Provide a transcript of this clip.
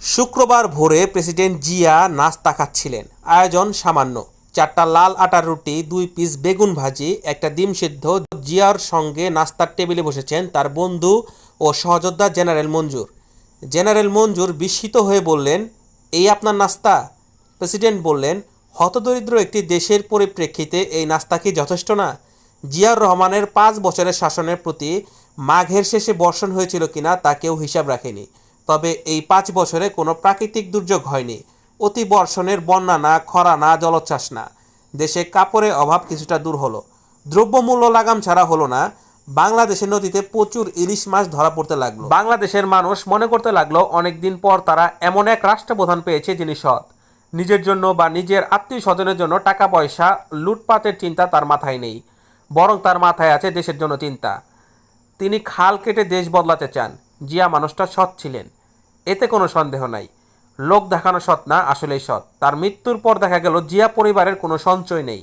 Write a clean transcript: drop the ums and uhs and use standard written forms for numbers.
শুক্রবার ভোরে প্রেসিডেন্ট জিয়া নাস্তা খাচ্ছিলেন। আয়োজন সামান্য, 4টা লাল আটার রুটি, 2 পিস বেগুন ভাজি, একটা ডিম সিদ্ধ। জিয়ার সঙ্গে নাস্তার টেবিলে বসেছেন তার বন্ধু ও সহযোদ্ধা জেনারেল মঞ্জুর। জেনারেল মঞ্জুর বিস্মিত হয়ে বললেন, এই আপনার নাস্তা? প্রেসিডেন্ট বললেন, হতদরিদ্র একটি দেশের পরিপ্রেক্ষিতে এই নাস্তা কি যথেষ্ট না? জিয়াউর রহমানের 5 বছরের শাসনের প্রতি মাঘের শেষে বর্ষণ হয়েছিল কিনা তা কেউ হিসাব রাখেনি। তবে এই 5 বছরে কোনো প্রাকৃতিক দুর্যোগ হয়নি। অতি বর্ষণের বন্যা না, খরা না, জলোচ্ছ্বাস না। দেশে কাপড়ের অভাব কিছুটা দূর হলো। দ্রব্যমূল্য লাগাম ছাড়া হলো না। বাংলাদেশের নদীতে প্রচুর ইলিশ মাছ ধরা পড়তে লাগলো। বাংলাদেশের মানুষ মনে করতে লাগলো অনেকদিন পর তারা এমন এক রাষ্ট্রপ্রধান পেয়েছে যিনি সৎ। নিজের জন্য বা নিজের আত্মীয় স্বজনের জন্য টাকা পয়সা লুটপাটের চিন্তা তার মাথায় নেই, বরং তার মাথায় আছে দেশের জন্য চিন্তা। তিনি খাল কেটে দেশ বদলাতে চান। জিয়া মানুষটা সৎ ছিলেন, এতে কোনো সন্দেহ নাই। লোক দেখানো সৎ না, আসলেই সৎ। তার মৃত্যুর পর দেখা গেল জিয়া পরিবারের কোনো সঞ্চয় নেই।